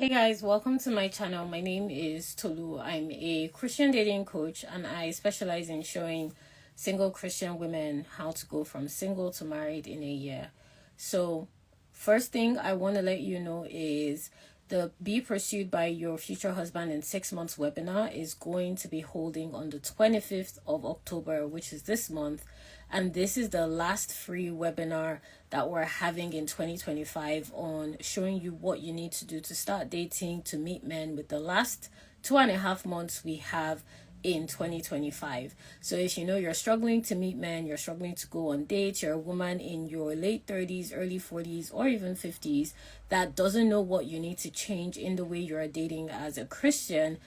Hey guys, welcome to my channel. My name is Tolu. I'm a Christian dating coach and I specialize in showing single Christian women how to go from single to married in a year. So, first thing I want to let you know is the Be Pursued by Your Future Husband in 6 Months webinar is going to be holding on the 25th of October, which is this month. And this is the last free webinar that we're having in 2025 on showing you what you need to do to start dating, to meet men with the last 2.5 months we have in 2025. So if you know you're struggling to meet men, you're struggling to go on dates, you're a woman in your late 30s, early 40s, or even 50s that doesn't know what you need to change in the way you're dating as a Christian,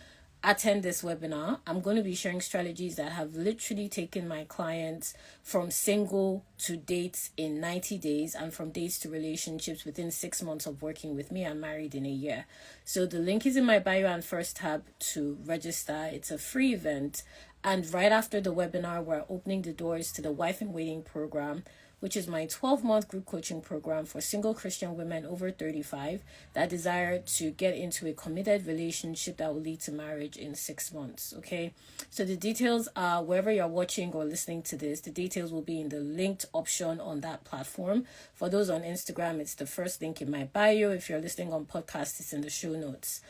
attend this webinar. I'm going to be sharing strategies that have literally taken my clients from single to dates in 90 days and from dates to relationships within 6 months of working with me and married in a year. So the link is in my bio and first tab to register. It's a free event. And right after the webinar, we're opening the doors to the Wife in Waiting program, which is my 12-month group coaching program for single Christian women over 35 that desire to get into a committed relationship that will lead to marriage in 6 months. Okay, so the details are wherever you're watching or listening to this, the details will be in the linked option on that platform. For those on Instagram, it's the first link in my bio. If you're listening on podcast, it's in the show notes.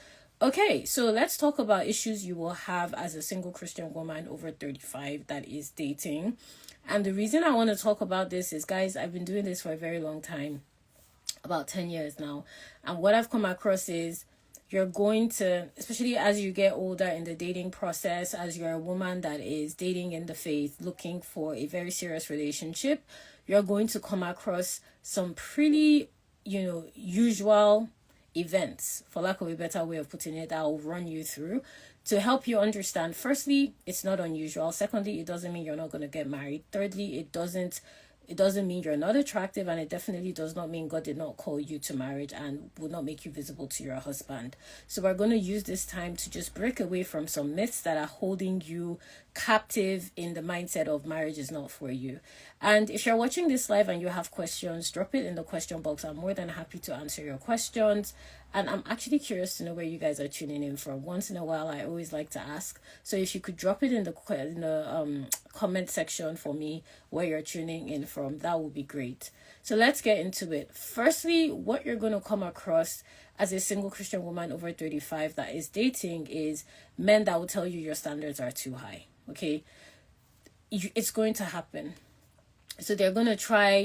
Okay, so let's talk about issues you will have as a single Christian woman over 35 that is dating. And the reason I want to talk about this is, guys, I've been doing this for a very long time, about 10 years now. And what I've come across is you're going to, especially as you get older in the dating process, as you're a woman that is dating in the faith, looking for a very serious relationship, you're going to come across some pretty, usual events, for lack of a better way of putting it, that I'll run you through to help you understand. Firstly, it's not unusual. Secondly, it doesn't mean you're not going to get married. Thirdly, it doesn't mean you're not attractive, and it definitely does not mean God did not call you to marriage and will not make you visible to your husband. So we're going to use this time to just break away from some myths that are holding you captive in the mindset of marriage is not for you. And if you're watching this live and you have questions, drop it in the question box. I'm more than happy to answer your questions. And I'm actually curious to know where you guys are tuning in from. Once in a while, I always like to ask. So if you could drop it in the comment section for me where you're tuning in from, that would be great. So let's get into it. Firstly, what you're going to come across as a single Christian woman over 35 that is dating is men that will tell you your standards are too high. Okay, it's going to happen. So they're going to try,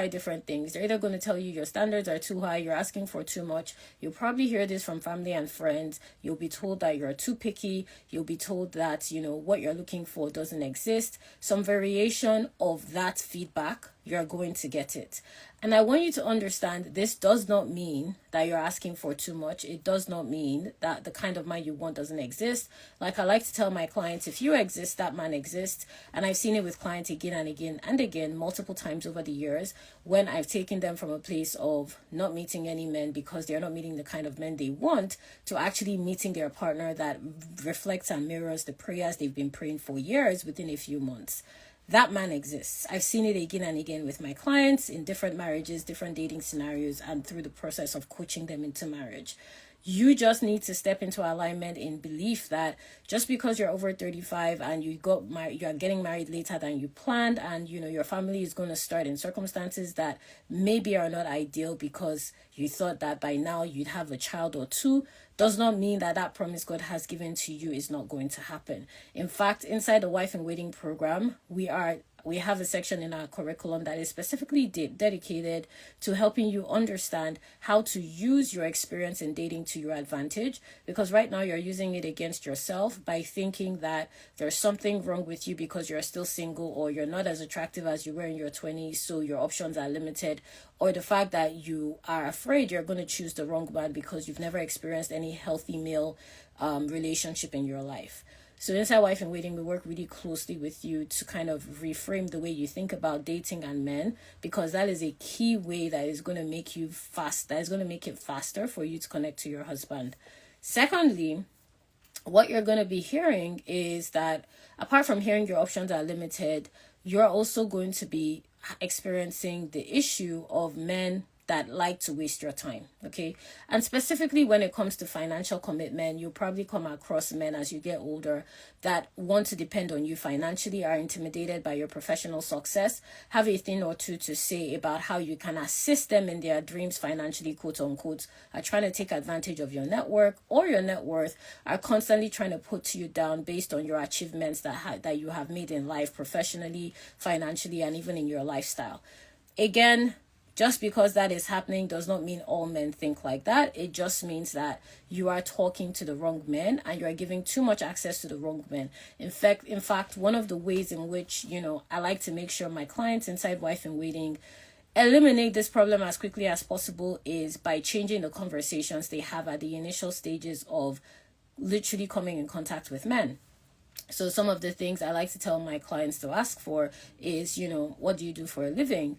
different things. They're either going to tell you your standards are too high, you're asking for too much. You'll probably hear this from family and friends. You'll be told that you're too picky. You'll be told that, what you're looking for doesn't exist. Some variation of that feedback, you're going to get it. And I want you to understand this does not mean that you're asking for too much. It does not mean that the kind of man you want doesn't exist. Like I like to tell my clients, if you exist, that man exists. And I've seen it with clients again and again and again, multiple times over the years, when I've taken them from a place of not meeting any men because they're not meeting the kind of men they want to actually meeting their partner that reflects and mirrors the prayers they've been praying for years within a few months. That man exists. I've seen it again and again with my clients in different marriages, different dating scenarios, and through the process of coaching them into marriage. You just need to step into alignment in belief that just because you're over 35 and you are getting married later than you planned, and your family is going to start in circumstances that maybe are not ideal because you thought that by now you'd have a child or two, does not mean that promise God has given to you is not going to happen. In fact, inside the Wife in Waiting program, we have a section in our curriculum that is specifically dedicated to helping you understand how to use your experience in dating to your advantage, because right now you're using it against yourself by thinking that there's something wrong with you because you're still single, or you're not as attractive as you were in your 20s, so your options are limited, or the fact that you are afraid you're going to choose the wrong man because you've never experienced any healthy male relationship in your life. So inside Wife in Waiting, we work really closely with you to kind of reframe the way you think about dating and men, because that is a key way that is going to make you that is going to make it faster for you to connect to your husband. Secondly, what you're going to be hearing is that apart from hearing your options are limited, you're also going to be experiencing the issue of men that like to waste your time, okay? And specifically when it comes to financial commitment, you'll probably come across men as you get older that want to depend on you financially, are intimidated by your professional success, have a thing or two to say about how you can assist them in their dreams financially, quote unquote, are trying to take advantage of your network or your net worth, are constantly trying to put you down based on your achievements that you have made in life, professionally, financially, and even in your lifestyle. Again, just because that is happening does not mean all men think like that. It just means that you are talking to the wrong men and you are giving too much access to the wrong men. In fact, one of the ways in which, I like to make sure my clients inside Wife in Waiting eliminate this problem as quickly as possible is by changing the conversations they have at the initial stages of literally coming in contact with men. So some of the things I like to tell my clients to ask for is, what do you do for a living?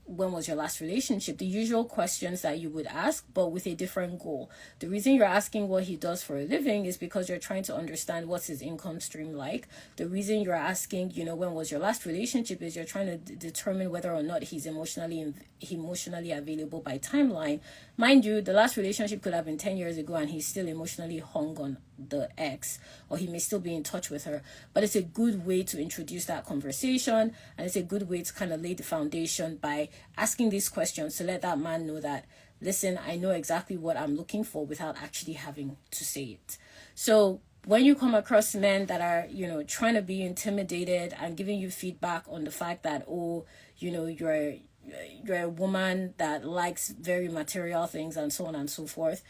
When was your last relationship? The usual questions that you would ask, but with a different goal. The reason you're asking what he does for a living is because you're trying to understand what's his income stream like. The reason you're asking, when was your last relationship is you're trying to determine whether or not he's emotionally available by timeline. Mind you, the last relationship could have been 10 years ago and he's still emotionally hung on the ex, or he may still be in touch with her. But it's a good way to introduce that conversation, and it's a good way to kind of lay the foundation by asking these questions to let that man know that, listen, I know exactly what I'm looking for without actually having to say it. So when you come across men that are, trying to be intimidated and giving you feedback on the fact that, you're a woman that likes very material things and so on and so forth,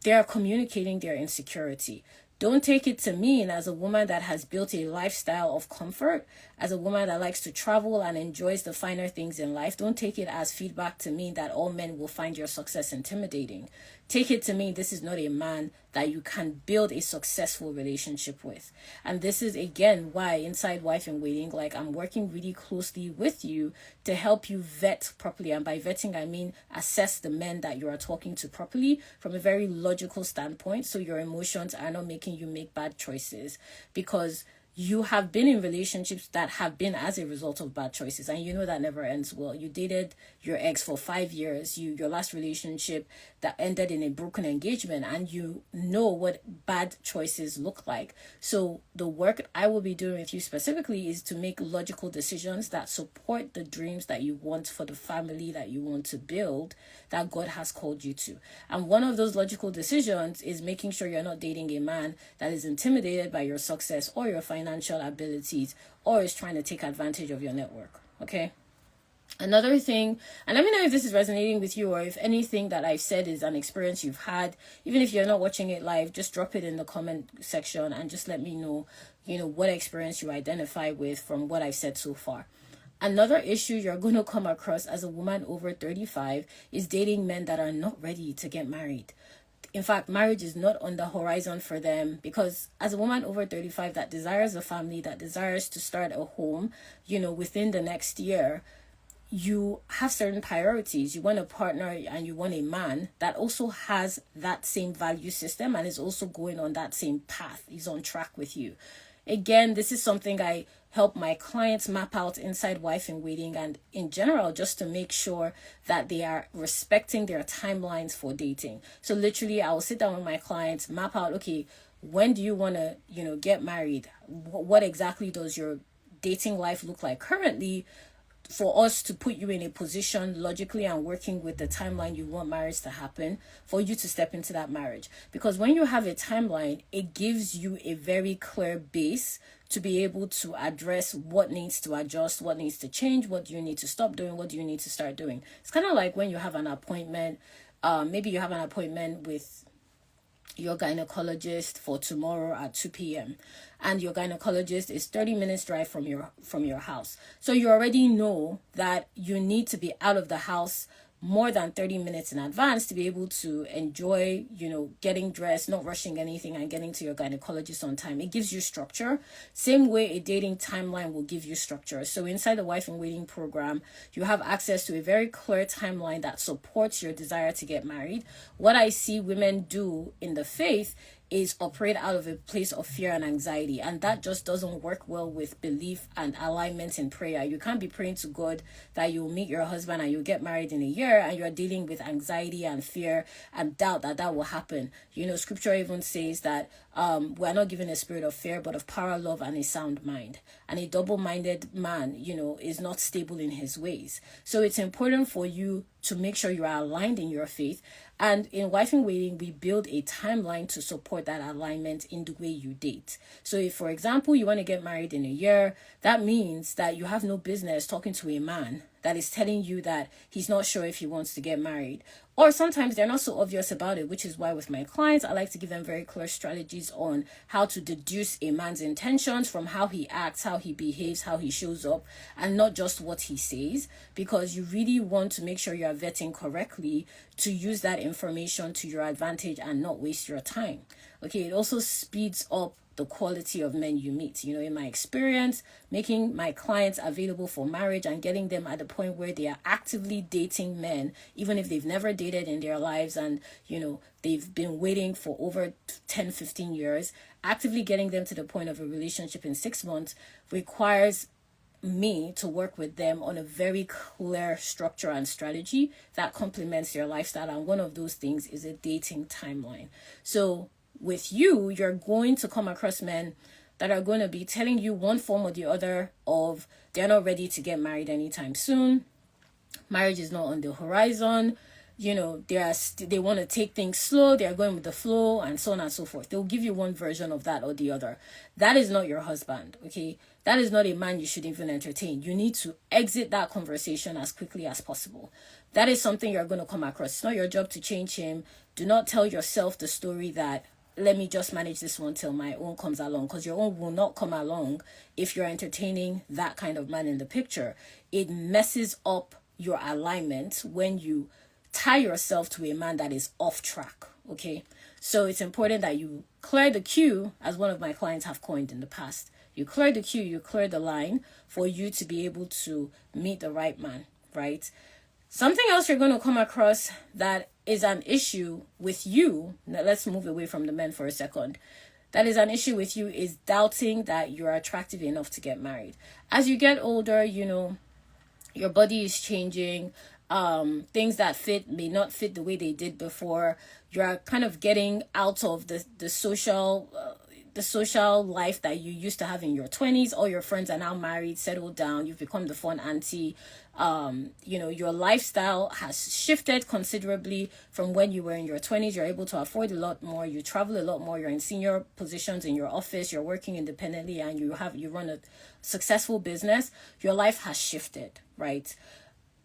they are communicating their insecurity. Don't take it to mean, as a woman that has built a lifestyle of comfort, as a woman that likes to travel and enjoys the finer things in life, don't take it as feedback to mean that all men will find your success intimidating. Take it to mean this is not a man that you can build a successful relationship with. And this is, again, why inside Wife in Waiting, I'm working really closely with you to help you vet properly. And by vetting, I mean assess the men that you are talking to properly from a very logical standpoint, so your emotions are not making you make bad choices, because you have been in relationships that have been as a result of bad choices, and that never ends well. You dated your ex for 5 years, your last relationship that ended in a broken engagement, and you know what bad choices look like. So the work I will be doing with you specifically is to make logical decisions that support the dreams that you want for the family that you want to build, that God has called you to. And one of those logical decisions is making sure you're not dating a man that is intimidated by your success or your financial abilities, or is trying to take advantage of your network. Okay. Another thing, and let me know if this is resonating with you, or if anything that I've said is an experience you've had. Even if you're not watching it live, just drop it in the comment section and just let me know, what experience you identify with from what I've said so far. Another issue you're going to come across as a woman over 35 is dating men that are not ready to get married. In fact, marriage is not on the horizon for them, because as a woman over 35 that desires a family, that desires to start a home, within the next year, you have certain priorities. You want a partner and you want a man that also has that same value system and is also going on that same path. He's on track with you. Again, this is something I help my clients map out inside Wife in Waiting, and in general, just to make sure that they are respecting their timelines for dating. So literally, I will sit down with my clients, map out, okay, when do you want to, get married? What exactly does your dating life look like currently, for us to put you in a position logically and working with the timeline you want marriage to happen, for you to step into that marriage. Because when you have a timeline, it gives you a very clear base to be able to address what needs to adjust, what needs to change, what do you need to stop doing, what do you need to start doing. It's kind of like when you have an appointment, maybe you have an appointment with your gynecologist for tomorrow at 2 p.m. and your gynecologist is 30 minutes drive from your house. So you already know that you need to be out of the house more than 30 minutes in advance to be able to enjoy, getting dressed, not rushing anything, and getting to your gynecologist on time. It gives you structure. Same way a dating timeline will give you structure. So inside the Wife in Waiting program, you have access to a very clear timeline that supports your desire to get married. What I see women do in the faith is operate out of a place of fear and anxiety, and that just doesn't work well with belief and alignment in prayer. You can't be praying to God that you'll meet your husband and you'll get married in a year, and you're dealing with anxiety and fear and doubt that that will happen. Scripture even says that we're not given a spirit of fear, but of power, love, and a sound mind. And a double-minded man, is not stable in his ways. So it's important for you to make sure you are aligned in your faith. And in Wife in Waiting, we build a timeline to support that alignment in the way you date. So if, for example, you want to get married in a year, that means that you have no business talking to a man that is telling you that he's not sure if he wants to get married. Or sometimes they're not so obvious about it, which is why with my clients, I like to give them very clear strategies on how to deduce a man's intentions from how he acts, how he behaves, how he shows up, and not just what he says, because you really want to make sure you are vetting correctly to use that information to your advantage and not waste your time. Okay, it also speeds up the quality of men you meet. In my experience, making my clients available for marriage and getting them at the point where they are actively dating men, even if they've never dated in their lives and, they've been waiting for over 10, 15 years, actively getting them to the point of a relationship in 6 months requires me to work with them on a very clear structure and strategy that complements their lifestyle. And one of those things is a dating timeline. So with you, you're going to come across men that are going to be telling you one form or the other of they're not ready to get married anytime soon. Marriage is not on the horizon. They want to take things slow. They are going with the flow and so on and so forth. They'll give you one version of that or the other. That is not your husband, okay? That is not a man you should even entertain. You need to exit that conversation as quickly as possible. That is something you're going to come across. It's not your job to change him. Do not tell yourself the story that let me just manage this one till my own comes along, because your own will not come along if you're entertaining that kind of man in the picture. It messes up your alignment when you tie yourself to a man that is off track, okay? So it's important that you clear the queue, as one of my clients have coined in the past. You clear the queue, you clear the line for you to be able to meet the right man, right? Something else you're going to come across that is an issue with you, now let's move away from the men for a second, that is an issue with you is doubting that you're attractive enough to get married. As you get older, your body is changing. Things that fit may not fit the way they did before. You're kind of getting out of the social life that you used to have in your 20s. All your friends are now married, settled down. You've become the fun auntie. Your lifestyle has shifted considerably from when you were in your 20s. You're able to afford a lot more. You travel a lot more. You're in senior positions in your office. You're working independently, and you run a successful business. Your life has shifted, right?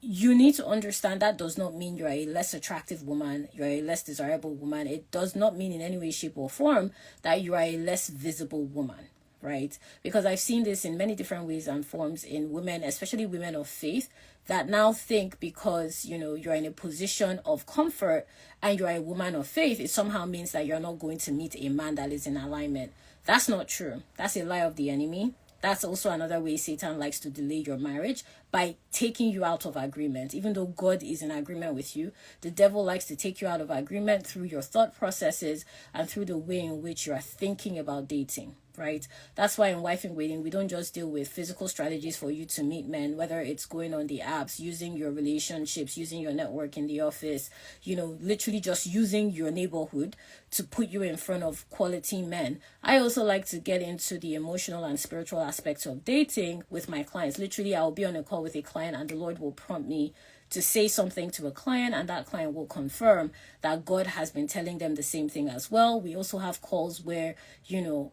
You need to understand that does not mean you're a less attractive woman, you're a less desirable woman. It does not mean in any way, shape, or form that you are a less visible woman, right? Because I've seen this in many different ways and forms in women, especially women of faith, that now think because, you're in a position of comfort and you're a woman of faith, it somehow means that you're not going to meet a man that is in alignment. That's not true. That's a lie of the enemy. That's also another way Satan likes to delay your marriage, by taking you out of agreement. Even though God is in agreement with you, the devil likes to take you out of agreement through your thought processes and through the way in which you are thinking about dating, right? That's why in Wife in Waiting, we don't just deal with physical strategies for you to meet men, whether it's going on the apps, using your relationships, using your network in the office, literally just using your neighborhood to put you in front of quality men. I also like to get into the emotional and spiritual aspects of dating with my clients. Literally, I'll be on a call with a client and the Lord will prompt me to say something to a client, and that client will confirm that God has been telling them the same thing as well. We also have calls where,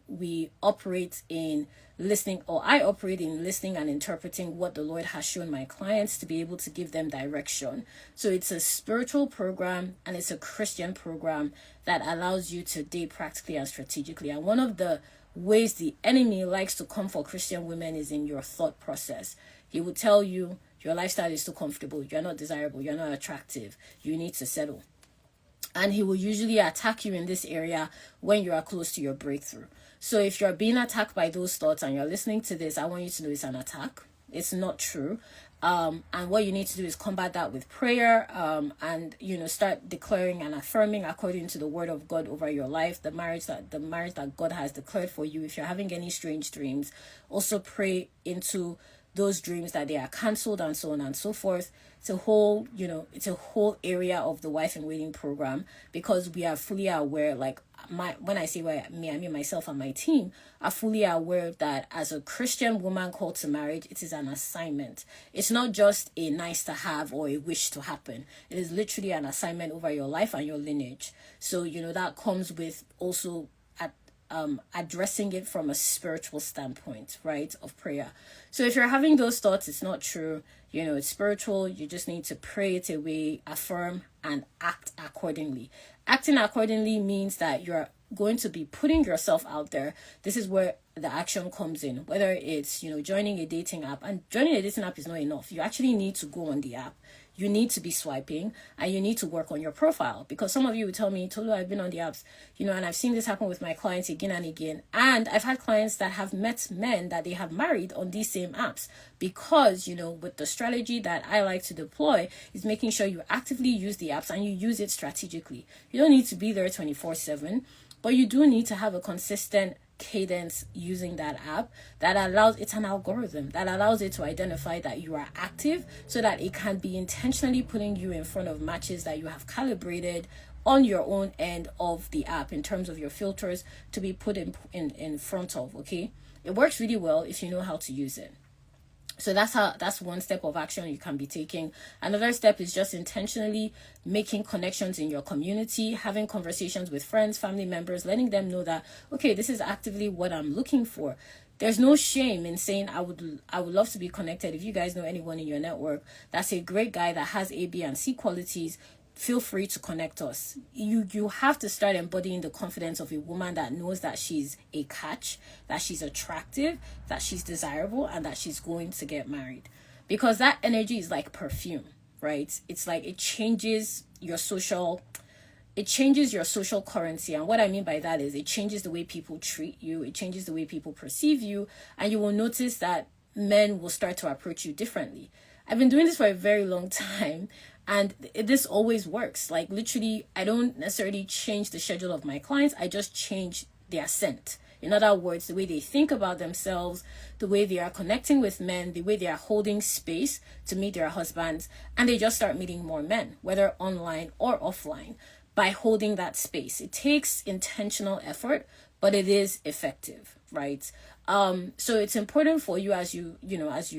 we operate in listening, or I operate in listening and interpreting what the Lord has shown my clients to be able to give them direction. So it's a spiritual program and it's a Christian program that allows you to date practically and strategically. And one of the ways the enemy likes to come for Christian women is in your thought process. He will tell you, your lifestyle is too comfortable, you're not desirable, you're not attractive, you need to settle. And he will usually attack you in this area when you are close to your breakthrough. So if you're being attacked by those thoughts and you're listening to this, I want you to know it's an attack. It's not true. And what you need to do is combat that with prayer, and start declaring and affirming according to the word of God over your life, the marriage that God has declared for you. If you're having any strange dreams, also pray into those dreams that they are cancelled, and so on and so forth. It's a whole area of the Wife in Waiting program, because we are fully aware, like when I say I mean myself and my team are fully aware that as a Christian woman called to marriage, it is an assignment. It's not just a nice to have or a wish to happen. It is literally an assignment over your life and your lineage. So that comes with also addressing it from a spiritual standpoint, right, of prayer. So if you're having those thoughts, it's not true. It's spiritual. You just need to pray it away, affirm, and act accordingly. Acting accordingly means that you're going to be putting yourself out there. This is where the action comes in, whether it's joining a dating app. And joining a dating app is not enough. You actually need to go on the app. You need to be swiping, and you need to work on your profile, because some of you would tell me, Tolu, I've been on the apps, and I've seen this happen with my clients again and again. And I've had clients that have met men that they have married on these same apps, because, with the strategy that I like to deploy is making sure you actively use the apps and you use it strategically. You don't need to be there 24/7, but you do need to have a consistent cadence using that app that allows, it's an algorithm that allows it to identify that you are active, so that it can be intentionally putting you in front of matches that you have calibrated on your own end of the app in terms of your filters to be put in front of. Okay, it works really well if you know how to use it. So that's one step of action you can be taking. Another step is just intentionally making connections in your community, having conversations with friends, family members, letting them know that, okay, this is actively what I'm looking for. There's no shame in saying I would love to be connected. If you guys know anyone in your network that's a great guy that has A, B, and C qualities, feel free to connect us. You have to start embodying the confidence of a woman that knows that she's a catch, that she's attractive, that she's desirable, and that she's going to get married. Because that energy is like perfume, right? It's like it changes your social currency. And what I mean by that is it changes the way people treat you, it changes the way people perceive you, and you will notice that men will start to approach you differently. I've been doing this for a very long time, and this always works. Like literally, I don't necessarily change the schedule of my clients. I just change their scent. In other words, the way they think about themselves, the way they are connecting with men, the way they are holding space to meet their husbands, and they just start meeting more men, whether online or offline, by holding that space. It takes intentional effort, but it is effective, right? So it's important for you as you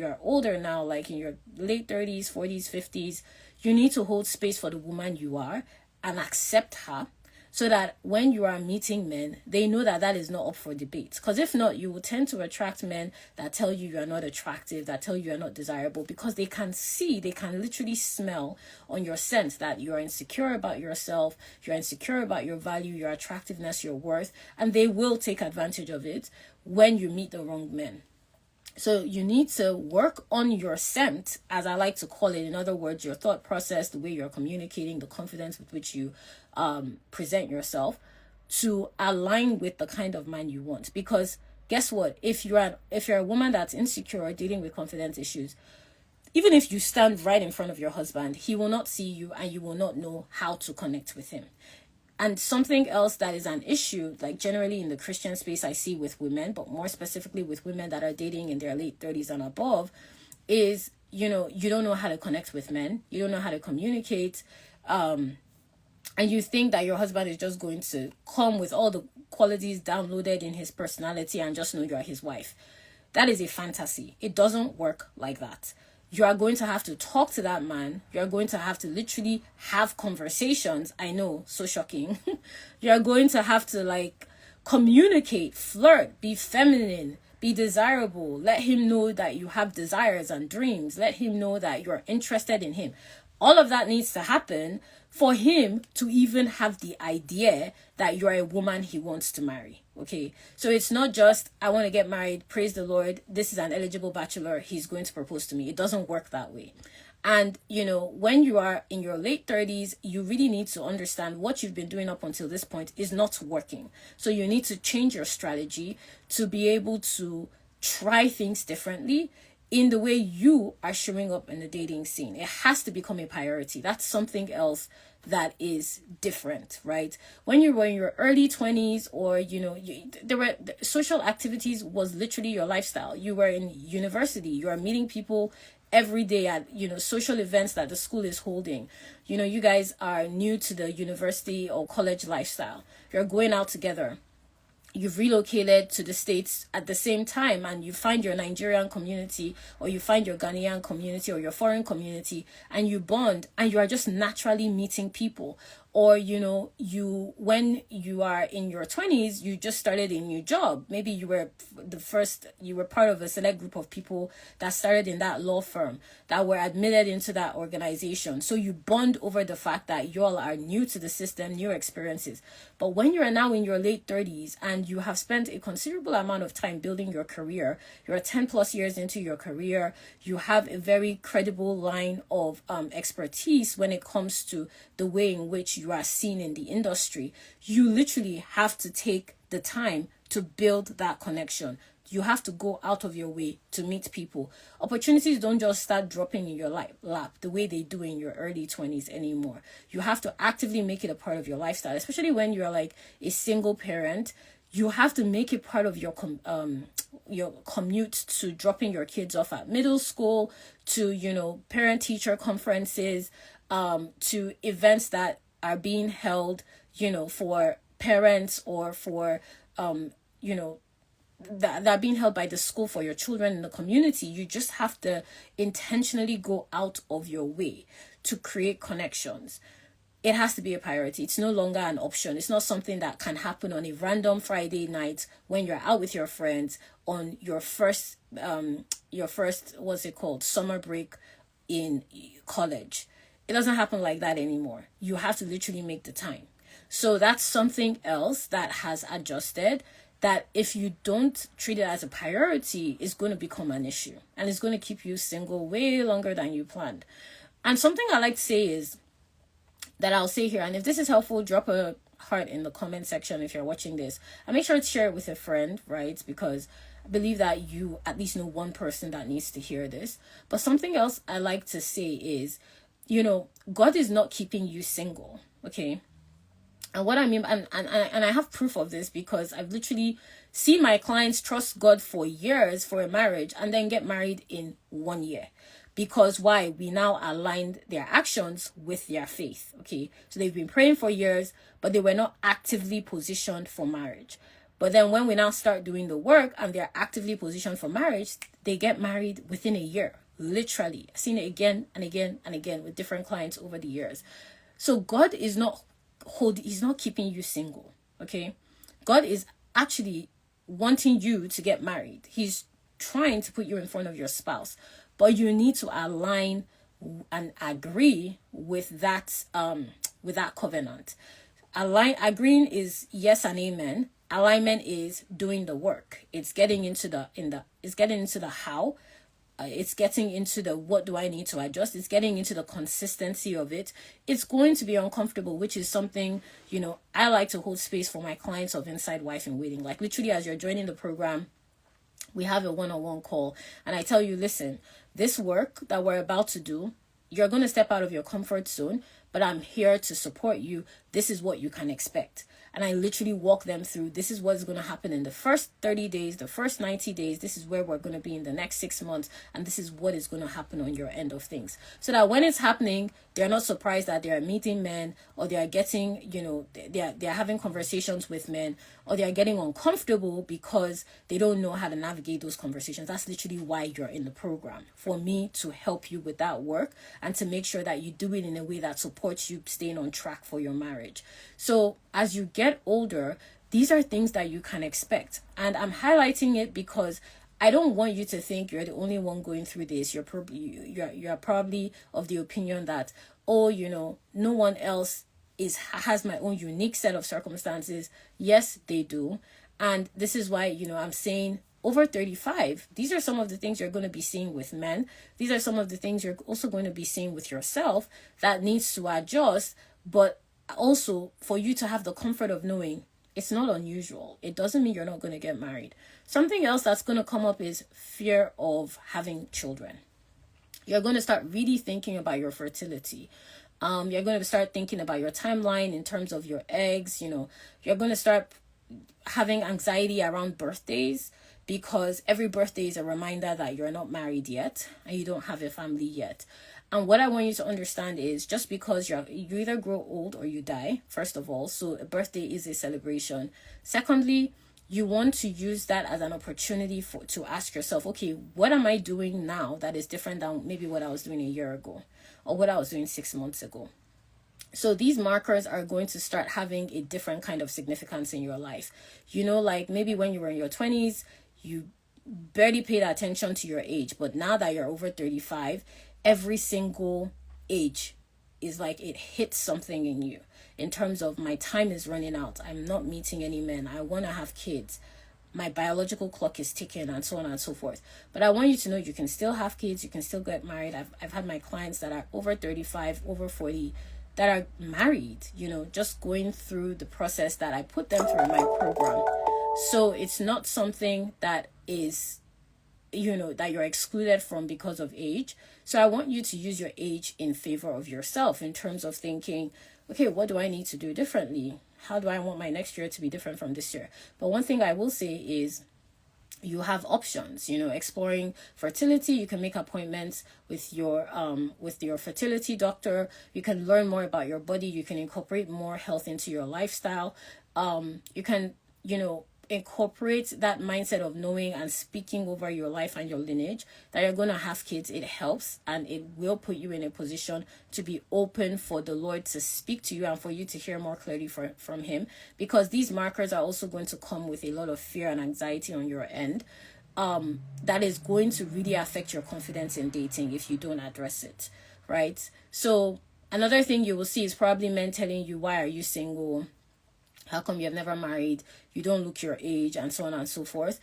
are older now, like in your late 30s, 40s, 50s, you need to hold space for the woman you are and accept her, so that when you are meeting men, they know that that is not up for debate. Because if not, you will tend to attract men that tell you you are not attractive, that tell you you are not desirable, because they can literally smell on your scent that you are insecure about yourself, you're insecure about your value, your attractiveness, your worth, and they will take advantage of it when you meet the wrong men. So you need to work on your scent, as I like to call it. In other words, your thought process, the way you're communicating, the confidence with which you present yourself, to align with the kind of man you want. Because guess what? If you're a woman that's insecure or dealing with confidence issues, even if you stand right in front of your husband, he will not see you and you will not know how to connect with him. And something else that is an issue, like generally in the Christian space I see with women, but more specifically with women that are dating in their late 30s and above, is, you don't know how to connect with men. You don't know how to communicate. And you think that your husband is just going to come with all the qualities downloaded in his personality and just know you're his wife. That is a fantasy. It doesn't work like that. You are going to have to talk to that man. You're going to have to literally have conversations. I know, so shocking. You're going to have to communicate, flirt, be feminine, be desirable. Let him know that you have desires and dreams. Let him know that you're interested in him. All of that needs to happen for him to even have the idea that you're a woman he wants to marry. Okay, so it's not just, I want to get married, praise the Lord, this is an eligible bachelor, he's going to propose to me. It doesn't work that way. And, when you are in your late 30s, you really need to understand what you've been doing up until this point is not working. So you need to change your strategy to be able to try things differently in the way you are showing up in the dating scene. It has to become a priority. That's something else that is different, right? When you were in your early 20s, or there were social activities was literally your lifestyle. You were in university, you are meeting people every day at social events that the school is holding. You guys are new to the university or college lifestyle. You're going out together. You've relocated to the States at the same time, and you find your Nigerian community, or you find your Ghanaian community, or your foreign community, and you bond, and you are just naturally meeting people. Or when you are in your 20s, you just started a new job. Maybe you were part of a select group of people that started in that law firm, that were admitted into that organization. So you bond over the fact that you all are new to the system, new experiences. But when you are now in your late 30s and you have spent a considerable amount of time building your career, you're 10 plus years into your career, you have a very credible line of expertise when it comes to the way in which you are seen in the industry. You literally have to take the time to build that connection. You have to go out of your way to meet people. Opportunities don't just start dropping in your lap the way they do in your early 20s anymore. You have to actively make it a part of your lifestyle, especially when you're like a single parent. You have to make it part of your commute to dropping your kids off at middle school, to parent-teacher conferences, to events that are being held, for parents, or for that are being held by the school for your children in the community. You just have to intentionally go out of your way to create connections. It has to be a priority. It's no longer an option. It's not something that can happen on a random Friday night when you're out with your friends on your first what's it called, summer break in college. It doesn't happen like that anymore. You have to literally make the time. So that's something else that has adjusted, that if you don't treat it as a priority, it's going to become an issue, and it's going to keep you single way longer than you planned. And something I like to say is that I'll say here, and if this is helpful, drop a heart in the comment section if you're watching this, and make sure to share it with a friend, right? Because I believe that you at least know one person that needs to hear this. But something else I like to say is, God is not keeping you single, okay? And what I mean, and I have proof of this, because I've literally seen my clients trust God for years for a marriage and then get married in 1 year. Because why? We now aligned their actions with their faith, okay? So they've been praying for years, but they were not actively positioned for marriage. But then when we now start doing the work and they're actively positioned for marriage, they get married within a year. Literally. I've seen it again and again and again with different clients over the years. So God is he's not keeping you single, okay? God is actually wanting you to get married. He's trying to put you in front of your spouse, but you need to align and agree with that covenant. Agreeing is yes and amen. Alignment is doing the work. It's getting into the how. It's getting into the what do I need to adjust. It's getting into the consistency of it. It's going to be uncomfortable, which is something, I like to hold space for my clients of Inside Wife in Waiting. Like literally, as you're joining the program, we have a one-on-one call, and I tell you, listen, this work that we're about to do, you're going to step out of your comfort zone, but I'm here to support you. This is what you can expect. And I literally walk them through, this is what's going to happen in the first 30 days, the first 90 days. This is where we're going to be in the next 6 months. And this is what is going to happen on your end of things. So that when it's happening, they're not surprised that they're meeting men, or they are getting, they're having conversations with men, or they are getting uncomfortable because they don't know how to navigate those conversations. That's literally why you're in the program, for me to help you with that work and to make sure that you do it in a way that supports you staying on track for your marriage. So as you get older, these are things that you can expect. And I'm highlighting it because I don't want you to think you're the only one going through this. You're probably of the opinion that, no one else has my own unique set of circumstances. Yes, they do. And this is why, I'm saying over 35, these are some of the things you're going to be seeing with men. These are some of the things you're also going to be seeing with yourself that needs to adjust, but also for you to have the comfort of knowing It's not unusual. It doesn't mean you're not going to get married. Something else that's going to come up is fear of having children. You're going to start really thinking about your fertility. You're going to start thinking about your timeline in terms of your eggs. You're going to start having anxiety around birthdays, because every birthday is a reminder that you're not married yet and you don't have a family yet. And what I want you to understand is, just because you either grow old or you die, first of all, so a birthday is a celebration. Secondly, you want to use that as an opportunity to ask yourself, okay, what am I doing now that is different than maybe what I was doing a year ago or what I was doing 6 months ago? So these markers are going to start having a different kind of significance in your life. Like maybe when you were in your 20s, you barely paid attention to your age. But now that you're over 35, every single age is like it hits something in you in terms of, my time is running out. I'm not meeting any men. I want to have kids. My biological clock is ticking, and so on and so forth. But I want you to know you can still have kids. You can still get married. I've had my clients that are over 35, over 40, that are married, just going through the process that I put them through in my program. So it's not something that is, that you're excluded from because of age. So I want you to use your age in favor of yourself in terms of thinking, okay, what do I need to do differently? How do I want my next year to be different from this year? But one thing I will say is, you have options, exploring fertility. You can make appointments with your fertility doctor. You can learn more about your body. You can incorporate more health into your lifestyle. You can, incorporate that mindset of knowing and speaking over your life and your lineage that you're going to have kids. It helps, and it will put you in a position to be open for the Lord to speak to you and for you to hear more clearly from him, because these markers are also going to come with a lot of fear and anxiety on your end, that is going to really affect your confidence in dating if you don't address it, right? So another thing you will see is probably men telling you, why are you single? How come you have never married? You don't look your age, and so on and so forth.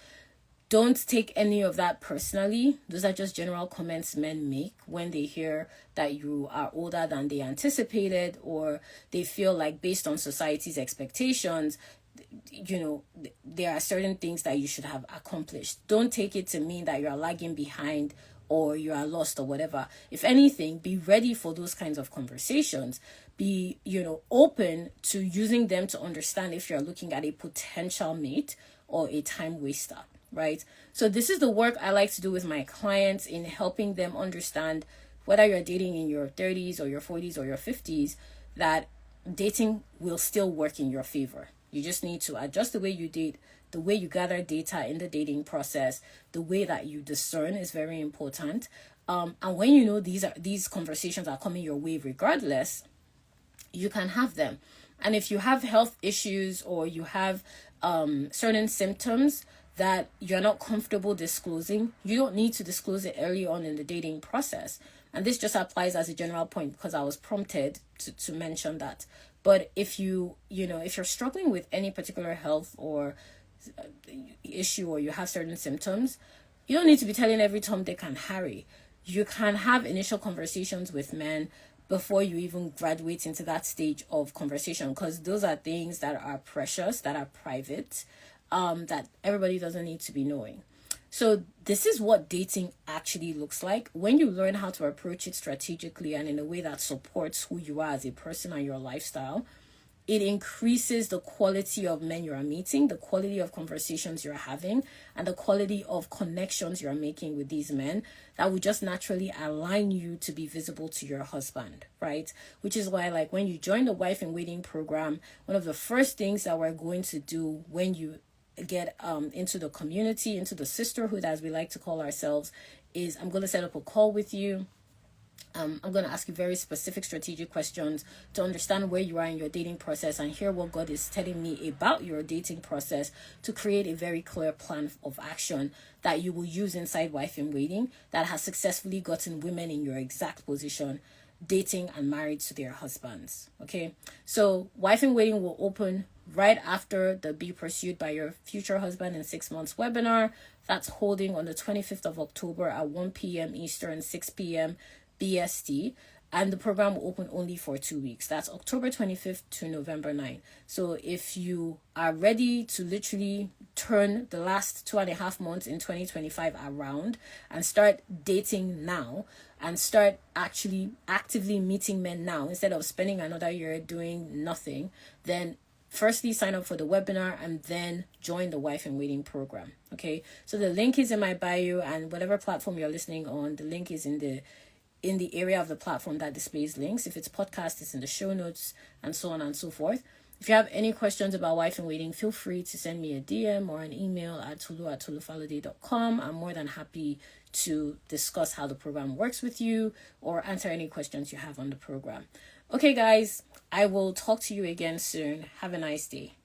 Don't take any of that personally. Those are just general comments men make when they hear that you are older than they anticipated, or they feel like, based on society's expectations, there are certain things that you should have accomplished. Don't take it to mean that you're lagging behind or you are lost or whatever. If anything, be ready for those kinds of conversations. Be, open to using them to understand if you're looking at a potential mate or a time waster, right? So this is the work I like to do with my clients in helping them understand, whether you're dating in your 30s or your 40s or your 50s, that dating will still work in your favor. You just need to adjust the way you date, the way you gather data in the dating process, the way that you discern is very important. And when these conversations are coming your way regardless, you can have them. And if you have health issues or you have certain symptoms that you're not comfortable disclosing, you don't need to disclose it early on in the dating process. And this just applies as a general point because I was prompted to mention that. But if you're struggling with any particular health or issue, or you have certain symptoms, you don't need to be telling every Tom, Dick, and Harry. You can have initial conversations with men before you even graduate into that stage of conversation, because those are things that are precious, that are private, that everybody doesn't need to be knowing. So this is what dating actually looks like when you learn how to approach it strategically and in a way that supports who you are as a person and your lifestyle. It increases the quality of men you are meeting, the quality of conversations you're having, and the quality of connections you're making with these men that would just naturally align you to be visible to your husband, right? Which is why, like, when you join the Wife in Waiting program, one of the first things that we're going to do when you get into the community, into the sisterhood, as we like to call ourselves, is I'm going to set up a call with you. I'm going to ask you very specific strategic questions to understand where you are in your dating process and hear what God is telling me about your dating process to create a very clear plan of action that you will use inside Wife in Waiting that has successfully gotten women in your exact position dating and married to their husbands. Okay, so Wife in Waiting will open right after the Be Pursued by Your Future Husband in 6 months webinar. That's holding on the 25th of October at 1 p.m. Eastern, 6 p.m. BST. and the program will open only for 2 weeks. That's October 25th to November 9th. So if you are ready to literally turn the last 2.5 months in 2025 around and start dating now and start actually actively meeting men now instead of spending another year doing nothing, then firstly sign up for the webinar and then join the Wife in Waiting program. Okay, so the link is in my bio, and whatever platform you're listening on, the link is in the area of the platform that displays links. If it's podcast, it's in the show notes, and so on and so forth. If you have any questions about Wife in Waiting, feel free to send me a DM or an email at tolu@tolufalode.com. I'm more than happy to discuss how the program works with you or answer any questions you have on the program. Okay, guys, I will talk to you again soon. Have a nice day.